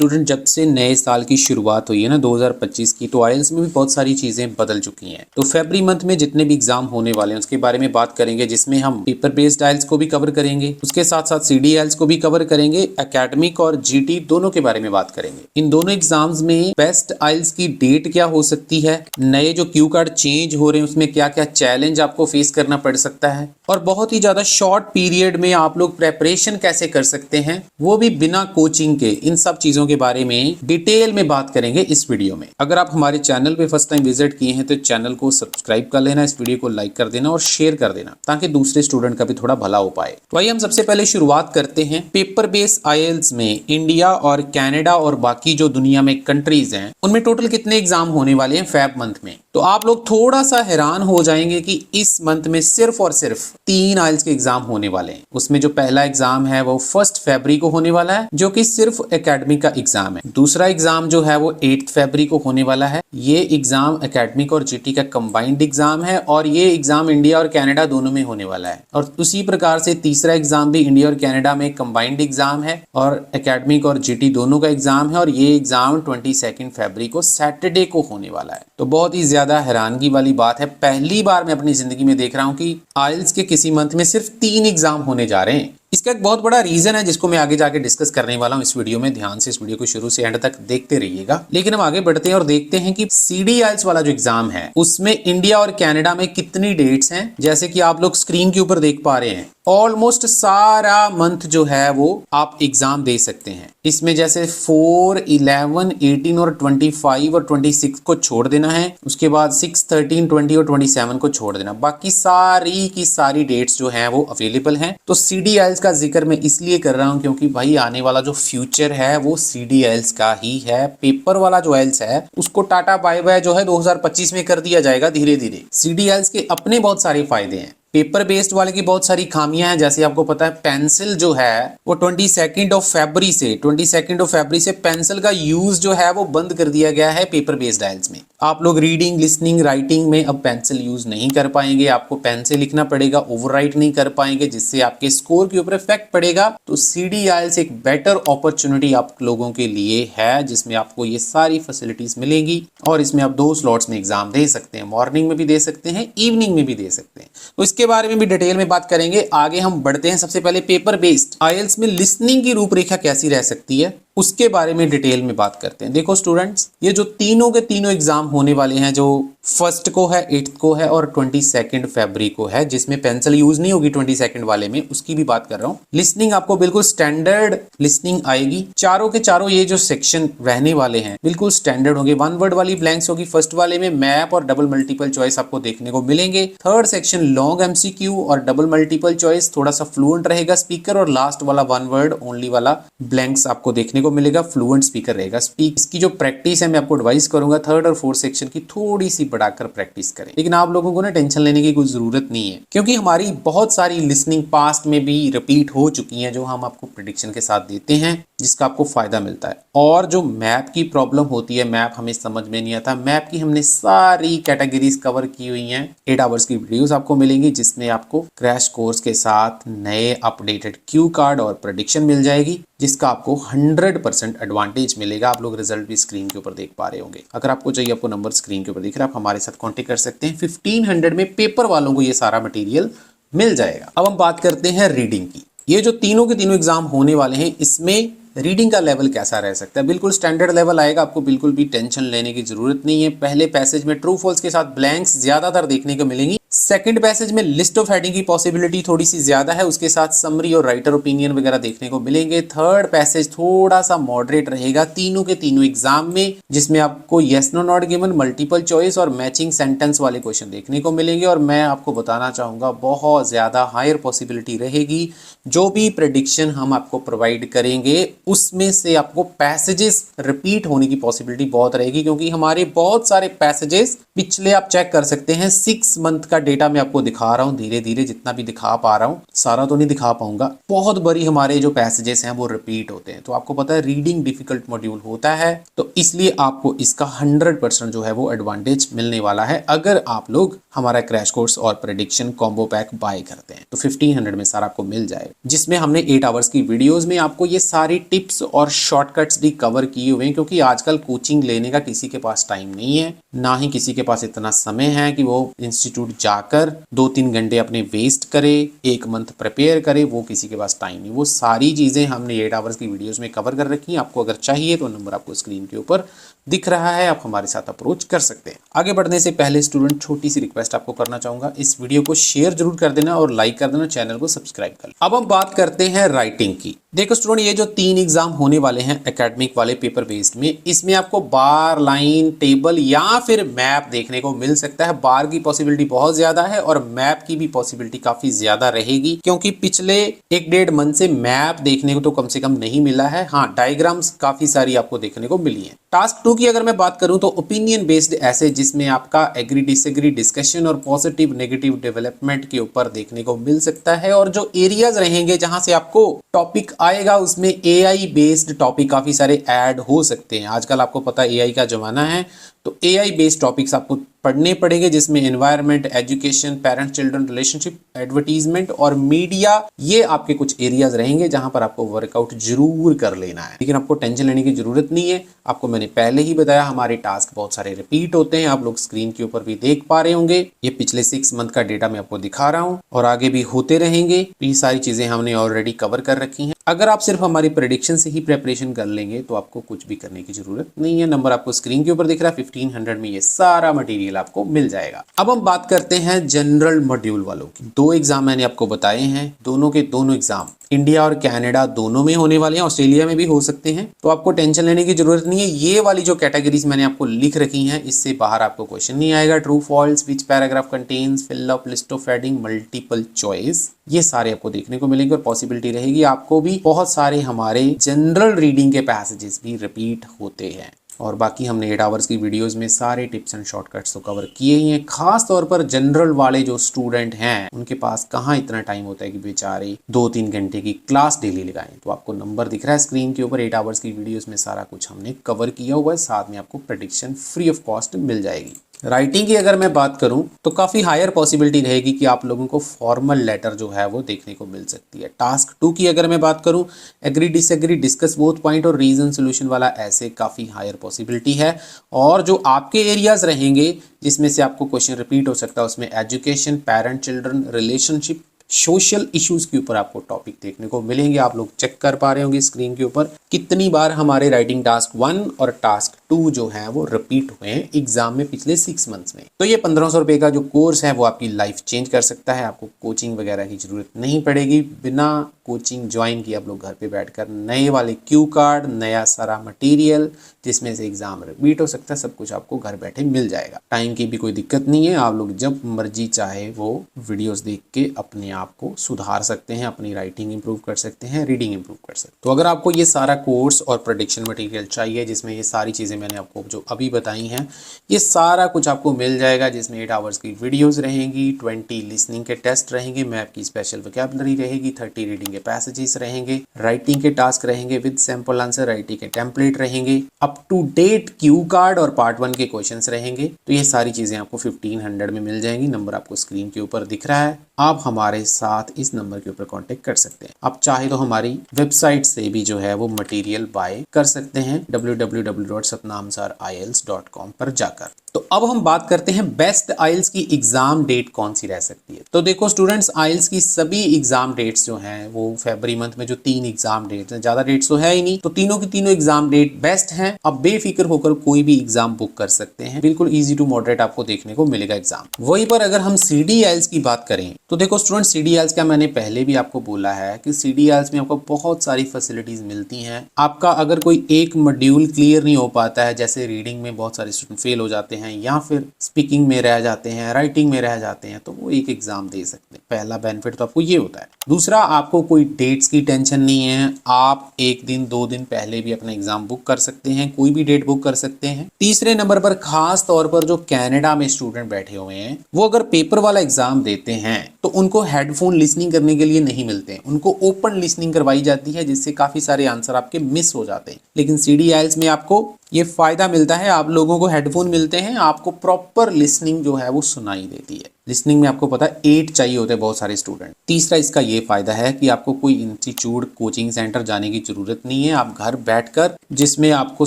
Student जब से नए साल की शुरुआत हुई है ना 2025 की, तो आईएलटीएस में भी बहुत सारी चीजें बदल चुकी हैं। तो फरवरी मंथ में जितने भी एग्जाम होने वाले हैं उसके बारे में बात करेंगे, जिसमें हम पेपर बेस्ड आईएलटीएस को भी कवर करेंगे, उसके साथ साथ सीडी आईएलटीएस को भी कवर करेंगे, एकेडमिक और जीटी दोनों के बारे में बात करेंगे। इन दोनों एग्जाम्स में बेस्ट आईएलटीएस की डेट क्या हो सकती है, नए जो क्यू कार्ड चेंज हो रहे हैं उसमें क्या क्या चैलेंज आपको फेस करना पड़ सकता है, और बहुत ही ज्यादा शॉर्ट पीरियड में आप लोग प्रेपरेशन कैसे कर सकते हैं, वो भी बिना कोचिंग के। इन सब चीजों के बारे में डिटेल में बात करेंगे इस वीडियो में। अगर आप हमारे चैनल पे फर्स्ट टाइम विजिट किए हैं तो चैनल को सब्सक्राइब कर लेना, इस वीडियो को लाइक कर देना और शेयर कर देना ताकि दूसरे स्टूडेंट का भी थोड़ा भला हो पाए। तो आइए हम सबसे पहले शुरुआत करते हैं पेपर बेस्ड आईएलटीएस में। इंडिया और कनाडा और बाकी जो दुनिया में कंट्रीज हैं उनमें टोटल कितने एग्जाम होने वाले हैं फेब मंथ में। तो आप लोग थोड़ा सा हैरान हो जाएंगे कि इस मंथ में सिर्फ और सिर्फ 3 आईएलटीएस के एग्जाम होने वाले हैं। उसमें जो पहला एग्जाम है वो 1 फरवरी को होने वाला है, जो कि सिर्फ एकेडमिक का एग्जाम है। दूसरा एग्जाम जो है वो 8 फरवरी को होने वाला है। ये एग्जाम एकेडमिक और जीटी का कंबाइंड एग्जाम है और ये एग्जाम इंडिया और कनाडा दोनों में होने वाला है। और उसी प्रकार से तीसरा एग्जाम भी इंडिया और कनाडा में कंबाइंड एग्जाम है और एकेडमिक और जीटी दोनों का एग्जाम है, और ये एग्जाम 22 फरवरी को सैटरडे को होने वाला है। तो बहुत ही ज्यादा हैरानगी वाली बात है, पहली बार मैं अपनी जिंदगी में देख रहा हूं कि आईएलटीएस के किसी मंथ में सिर्फ 3 एग्जाम होने जा रहे हैं। इसका एक बहुत बड़ा रीजन है जिसको मैं आगे जाके डिस्कस करने वाला हूं इस वीडियो में। ध्यान से इस वीडियो को शुरू से एंड तक देखते रहिएगा। लेकिन हम आगे बढ़ते हैं और देखते हैं कि सीडी आईएलटीएस वाला जो एग्जाम है उसमें इंडिया और कनाडा में कितनी डेट्स हैं। जैसे कि आप लोग स्क्रीन के ऊपर देख पा रहे हैं, ऑलमोस्ट सारा मंथ जो है वो आप एग्जाम दे सकते हैं। इसमें जैसे 4, 11, 18 और 25 और 26 को छोड़ देना है, उसके बाद 6, 13, 20 और 27 को छोड़ देना। बाकी सारी की सारी डेट्स जो हैं वो अवेलेबल हैं। तो सीडी आईएलटीएस का जिक्र मैं इसलिए कर रहा हूं क्योंकि भाई आने वाला जो फ्यूचर है वो सीडी आईएलटीएस का ही है। पेपर वाला जो आईएलटीएस है उसको टाटा बाय बाय जो है 2025 में कर दिया जाएगा धीरे धीरे। सीडी आईएलटीएस के अपने बहुत सारे फायदे हैं, पेपर बेस्ड वाले की बहुत सारी खामियां हैं। जैसे आपको पता है पेंसिल जो है वो 22 फरवरी से पेंसिल का यूज जो है वो बंद कर दिया गया है पेपर बेस्ड आईएलटीएस में। आप लोग रीडिंग, लिसनिंग, राइटिंग में अब पेंसिल यूज नहीं कर पाएंगे, आपको पेन से लिखना पड़ेगा, ओवरराइट नहीं कर पाएंगे जिससे आपके स्कोर के ऊपर इफेक्ट पड़ेगा। तो सीडी आईएलटीएस एक बेटर अपॉर्चुनिटी आप लोगों के लिए है जिसमें आपको ये सारी फैसिलिटीज मिलेंगी और इसमें आप 2 स्लॉट्स में एग्जाम दे सकते हैं, मॉर्निंग में भी दे सकते हैं, इवनिंग में भी दे सकते हैं। तो इसके बारे में भी डिटेल में बात करेंगे। आगे हम बढ़ते हैं। सबसे पहले पेपर बेस्ड आईएलटीएस में लिसनिंग की रूपरेखा कैसी रह सकती है उसके बारे में डिटेल में बात करते हैं। देखो स्टूडेंट्स, ये जो तीनों के तीनों एग्जाम होने वाले हैं, जो 1 को है, 8 को है और 22 फरवरी को है, जिसमें पेंसिल यूज नहीं होगी 22 वाले में, उसकी भी बात कर रहा हूँ। लिसनिंग आपको बिल्कुल स्टैंडर्ड लिसनिंग आएगी। चारों के चारों ये जो सेक्शन रहने वाले हैं बिल्कुल स्टैंडर्ड होंगे। 1 वर्ड वाली ब्लैंक्स होगी फर्स्ट वाले में, मैप और डबल मल्टीपल चॉइस आपको देखने को मिलेंगे। थर्ड सेक्शन लॉन्ग एमसीक्यू और डबल मल्टीपल चॉइस, थोड़ा सा फ्लुएंट रहेगा स्पीकर, और लास्ट वाला 1 वर्ड ओनली वाला ब्लैंक्स आपको देखने को मिलेगा, फ्लुएंट स्पीकर रहेगा। इसकी जो प्रैक्टिस है मैं आपको एडवाइस करूंगा 3rd और 4th सेक्शन की थोड़ी सी बढ़ाकर प्रैक्टिस करें। लेकिन आप लोगों को ना टेंशन लेने की कोई जरूरत नहीं है क्योंकि हमारी बहुत सारी लिसनिंग पास्ट में भी रिपीट हो चुकी हैं जो हम आपको प्रेडिक्शन के साथ देते हैं, जिसका आपको फायदा मिलता है। और जो मैप की प्रॉब्लम होती है, मैप हमें समझ में नहीं आता, मैप की हमने सारी कैटेगरीज कवर की हुई हैं। 8 आवर्स की वीडियोस आपको मिलेंगी जिसमें आपको क्रैश कोर्स के साथ नए अपडेटेड क्यू कार्ड और प्रेडिक्शन मिल जाएगी, जिसका आपको 100% एडवांटेज मिलेगा। आप लोग रिजल्ट भी स्क्रीन के ऊपर देख पा रहे होंगे। अगर आपको चाहिए, आपको नंबर स्क्रीन के ऊपर दिख रहा है, आप हमारे साथ कांटेक्ट कर सकते हैं। 1500 में पेपर वालों को ये सारा मटेरियल मिल जाएगा। अब हम बात करते हैं रीडिंग की। ये जो तीनों के तीनों एग्जाम होने वाले हैं इसमें रीडिंग का लेवल कैसा रह सकता है, बिल्कुल स्टैंडर्ड लेवल आएगा। आपको बिल्कुल भी टेंशन लेने की जरूरत नहीं है। पहले पैसेज में ट्रू फॉल्स के साथ ब्लैंक्स ज्यादातर देखने को मिलेंगी। सेकंड पैसेज में लिस्ट ऑफ हेडिंग की पॉसिबिलिटी थोड़ी सी ज्यादा है, उसके साथ समरी और राइटर ओपिनियन वगैरह देखने को मिलेंगे। थर्ड पैसेज थोड़ा सा मॉडरेट रहेगा तीनों के तीनों एग्जाम में, जिसमें आपको yes no not given, multiple choice और मैचिंग सेंटेंस वाले क्वेश्चन देखने को मिलेंगे। और मैं आपको बताना चाहूंगा बहुत ज्यादा हायर पॉसिबिलिटी रहेगी। जो भी प्रेडिक्शन हम आपको प्रोवाइड करेंगे उसमें से आपको पैसेजेस रिपीट होने की पॉसिबिलिटी बहुत रहेगी, क्योंकि हमारे बहुत सारे पैसेजेस पिछले आप चेक कर सकते हैं 6 मंथ का डेटा डेटा मैं आपको दिखा रहा हूँ, धीरे धीरे जितना भी दिखा पा रहा हूँ, सारा तो नहीं दिखा पाऊंगा। बहुत बड़ी हमारे जो पैसेजेस हैं वो रिपीट होते हैं, तो आपको पता है रीडिंग डिफिकल्ट मॉड्यूल होता है, तो इसलिए आपको इसका 100% जो है वो एडवांटेज मिलने वाला है अगर आप लोग हमारा क्रैश कोर्स और प्रेडिक्शन कॉम्बो पैक बाय करते हैं। तो 1500 में सारा आपको मिल जाएगा, जिसमें हमने 8 आवर्स की वीडियोस में आपको ये सारी टिप्स और शॉर्टकट्स भी कवर किए हुए हैं, क्योंकि आजकल कोचिंग लेने का किसी के पास टाइम नहीं है, ना ही किसी के पास इतना समय है कि वो इंस्टीट्यूट जाकर 2-3 घंटे अपने वेस्ट करे, 1 मंथ प्रिपेयर करे, वो किसी के पास टाइम नहीं। वो सारी चीजें हमने 8 आवर्स की वीडियोस में कवर कर रखी हैं। आपको अगर चाहिए तो नंबर आपको स्क्रीन के ऊपर दिख रहा है, आप हमारे साथ अप्रोच कर सकते हैं। आगे बढ़ने से पहले स्टूडेंट छोटी सी रिक्वेस्ट आपको करना चाहूंगा, इस वीडियो को शेयर जरूर कर देना और लाइक कर देना, चैनल को सब्सक्राइब कर लेना। अब हम बात करते हैं राइटिंग की। देखो स्टूडेंट, ये जो 3 एग्जाम होने वाले हैं एकेडमिक वाले पेपर बेस्ड में, इसमें आपको बार, लाइन, टेबल या फिर मैप देखने को मिल सकता है। बार की पॉसिबिलिटी बहुत ज्यादा है और मैप की भी पॉसिबिलिटी काफी ज्यादा रहेगी, क्योंकि पिछले 1-1.5 मंथ से मैप देखने को तो कम से कम नहीं मिला है। हाँ, डायग्राम्स काफी सारी आपको देखने को मिली है। टास्क 2 की अगर मैं बात करूं तो ओपिनियन बेस्ड ऐसे, जिसमें आपका एग्री डिसएग्री डिस्कशन और पॉजिटिव नेगेटिव डेवलपमेंट के ऊपर देखने को मिल सकता है। और जो एरियाज रहेंगे जहां से आपको टॉपिक आएगा, उसमें एआई बेस्ड टॉपिक काफी सारे ऐड हो सकते हैं। आजकल आपको पता है एआई का जमाना है, तो एआई बेस्ड टॉपिक्स आपको पढ़ने पड़ेंगे, जिसमें environment, education, parent children relationship, advertisement और मीडिया, ये आपके कुछ एरियाज रहेंगे जहां पर आपको वर्कआउट जरूर कर लेना है। लेकिन आपको टेंशन लेने की जरूरत नहीं है। आपको मैंने पहले ही बताया, हमारे टास्क बहुत सारे रिपीट होते हैं, आप लोग स्क्रीन के ऊपर भी देख पा रहे होंगे। ये पिछले 6 मंथ का डेटा मैं आपको दिखा रहा हूँ और आगे भी होते रहेंगे। ये सारी चीजें हमने ऑलरेडी कवर कर रखी हैं। अगर आप सिर्फ हमारी प्रेडिक्शन से ही प्रिपरेशन कर लेंगे तो आपको कुछ भी करने की जरूरत नहीं है। नंबर आपको स्क्रीन के ऊपर दिख रहा है, 1500 में ये सारा मटेरियल आपको मिल जाएगा। अब हम बात करते हैं जनरल मॉड्यूल वालों की। 2 एग्जाम मैंने आपको बताए हैं, दोनों के दोनों एग्जाम इंडिया और कनाडा दोनों में होने वाले हैं, ऑस्ट्रेलिया में भी हो सकते हैं, तो आपको टेंशन लेने की जरूरत नहीं है। ये वाली जो कैटेगरीज मैंने आपको लिख रखी हैं, इससे बाहर आपको क्वेश्चन नहीं आएगा। True false, which paragraph contains, fill up, list of heading, multiple choice, ये सारे आपको देखने को मिलेंगे और पॉसिबिलिटी रहेगी आपको भी बहुत सारे हमारे जनरल रीडिंग के पैसेजेस भी रिपीट होते हैं। और बाकी हमने 8 आवर्स की वीडियोस में सारे टिप्स एंड शॉर्टकट्स तो कवर किए ही हैं। खास तौर पर जनरल वाले जो स्टूडेंट हैं, उनके पास कहाँ इतना टाइम होता है कि बेचारे 2-3 घंटे की क्लास डेली लगाएं। तो आपको नंबर दिख रहा है स्क्रीन के ऊपर, 8 आवर्स की वीडियोस में सारा कुछ हमने कवर किया हुआ है। साथ में आपको प्रेडिक्शन फ्री ऑफ कॉस्ट मिल जाएगी। राइटिंग की अगर मैं बात करूं तो काफी हायर पॉसिबिलिटी रहेगी कि आप लोगों को फॉर्मल लेटर जो है वो देखने को मिल सकती है। टास्क 2 की अगर मैं बात करूं, agree disagree discuss both point और रीजन सोल्यूशन वाला, ऐसे काफी हायर पॉसिबिलिटी है। और जो आपके एरियाज रहेंगे जिसमें से आपको क्वेश्चन रिपीट हो सकता है, उसमें education, parent children relationship, social issues के ऊपर आपको टॉपिक देखने को मिलेंगे। आप लोग चेक कर पा रहे होंगे स्क्रीन के ऊपर कितनी बार हमारे राइटिंग टास्क 1 और टास्क 2 जो है वो रिपीट हुए हैं एग्जाम में पिछले 6 मंथ्स में। तो ये 1500 रुपए का जो कोर्स है वो आपकी लाइफ चेंज कर सकता है। आपको कोचिंग वगैरह की जरूरत नहीं पड़ेगी। बिना कोचिंग ज्वाइन किए आप लोग घर पे बैठकर नए वाले क्यू कार्ड, नया सारा मटेरियल जिसमें से एग्जाम रिपीट हो सकता है, सब कुछ आपको घर बैठे मिल जाएगा। टाइम की भी कोई दिक्कत नहीं है। आप लोग जब मर्जी चाहे वो वीडियोस देख के अपने आप को सुधार सकते हैं, अपनी राइटिंग इंप्रूव कर सकते हैं, रीडिंग इंप्रूव कर सकते हैं। तो अगर आपको ये सारा कोर्स और प्रेडिक्शन मटेरियल चाहिए, जिसमें ये सारी चीज़ें मैंने आपको जो अभी बताई हैं, ये सारा कुछ आपको मिल जाएगा, जिसमें 8 आवर्स की वीडियोस रहेंगी, 20 लिसनिंग के टेस्ट रहेंगे, मैप की स्पेशल वोकैबुलरी रहेगी, 30 रीडिंग के पैसेजेस रहेंगे, राइटिंग के टास्क रहेंगे विद सैंपल आंसर, राइटिंग के टेम्पलेट रहेंगे, up to date cue card और पार्ट 1 के क्वेश्चंस रहेंगे। तो ये सारी चीज़ें आपको 1500 में मिल जाएंगी। नंबर आपको स्क्रीन के ऊपर दिख रहा है। आप हमारे साथ इस नंबर के ऊपर कांटेक्ट कर सकते हैं। आप चाहे तो हमारी वेबसाइट से भी जो है वो मटेरियल बाय कर सकते हैं, www.satnamsariels.com पर जाकर। तो अब हम बात करते हैं बेस्ट आइल्स की एग्जाम डेट कौन सी रह सकती है। तो देखो स्टूडेंट्स, आइल्स की सभी एग्जाम डेट्स जो हैं वो फरवरी मंथ में जो 3 एग्जाम डेट्स हैं, ज्यादा डेट्स तो है ही नहीं, तो तीनों की तीनों एग्जाम डेट बेस्ट हैं। अब बेफिक्र होकर कोई भी एग्जाम बुक कर सकते हैं, बिल्कुल इजी टू मॉडरेट आपको देखने को मिलेगा एग्जाम। वहीं पर अगर हम सीडी आइल्स की बात करें तो देखो स्टूडेंट, सीडी आइल्स का मैंने पहले भी आपको बोला है कि सीडी आइल्स में आपको बहुत सारी फैसिलिटीज मिलती हैं। आपका अगर कोई एक मॉड्यूल क्लियर नहीं हो पाता है, जैसे रीडिंग में बहुत सारे स्टूडेंट फेल हो जाते हैं, हैं या फिर स्पीकिंग में रह जाते हैं, राइटिंग में रह जाते हैं, तो वो एक एग्जाम दे सकते हैं। पहला बेनिफिट तो आपको ये होता है। दूसरा, आपको कोई डेट्स की टेंशन नहीं है, आप 1 दिन 2 दिन पहले भी अपना एग्जाम बुक कर सकते हैं, कोई भी डेट बुक कर सकते हैं। तीसरे नंबर पर खास तौर पर जो कनाडा में स्टूडेंट बैठे हुए हैं, वो अगर पेपर वाला एग्जाम देते हैं तो उनको हेडफोन लिसनिंग करने के लिए नहीं मिलते हैं, उनको ओपन लिसनिंग करवाई जाती है, जिससे काफी सारे आंसर आपके मिस हो जाते हैं। लेकिन सीडी आइल्स में आपको ये फायदा मिलता है, आप लोगों को हेडफोन मिलते हैं, आपको प्रॉपर लिसनिंग जो है वो सुनाई देती है। लिसनिंग में आपको पता है 8 चाहिए होते हैं बहुत सारे स्टूडेंट। तीसरा इसका ये फायदा है कि आपको कोई इंस्टीट्यूट कोचिंग सेंटर जाने की जरूरत नहीं है, आप घर बैठकर, जिसमें आपको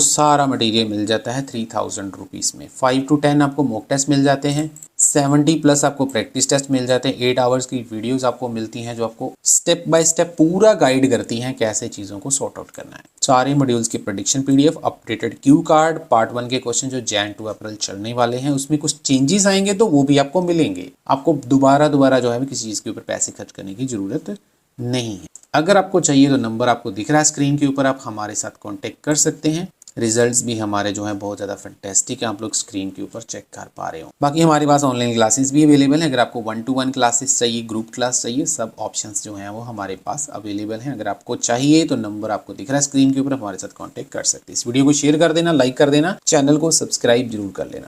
सारा मटेरियल मिल जाता है 3000 रुपीज में। 5 to 10 आपको मॉक टेस्ट मिल जाते हैं, 70+ आपको प्रैक्टिस टेस्ट मिल जाते हैं, 8 आवर्स की वीडियोस आपको मिलती हैं जो आपको स्टेप बाय स्टेप पूरा गाइड करती हैं कैसे चीज़ों को सॉर्ट आउट करना है। सारे मॉड्यूल्स के prediction PDF, updated Q card, part 1 के क्वेश्चन जो जैन टू अप्रैल चलने वाले हैं उसमें कुछ चेंजेस आएंगे तो वो भी आपको मिलेंगे। आपको दोबारा जो है किसी चीज़ के ऊपर पैसे खर्च करने की जरूरत नहीं है। अगर आपको चाहिए तो नंबर आपको दिख रहा है स्क्रीन के ऊपर, आप हमारे साथ कॉन्टेक्ट कर सकते हैं। रिजल्ट्स भी हमारे जो है बहुत ज़्यादा फैंटास्टिक है, आप लोग स्क्रीन के ऊपर चेक कर पा रहे हो। बाकी हमारे पास ऑनलाइन क्लासेस भी अवेलेबल हैं, अगर आपको 1-to-1 क्लासेस चाहिए, ग्रुप क्लास चाहिए, सब ऑप्शंस जो हैं वो हमारे पास अवेलेबल हैं। अगर आपको चाहिए तो नंबर आपको दिख रहा है स्क्रीन के ऊपर, हमारे साथ कॉन्टेक्ट कर सकते हैं। इस वीडियो को शेयर कर देना, लाइक कर देना, चैनल को सब्सक्राइब जरूर कर लेना।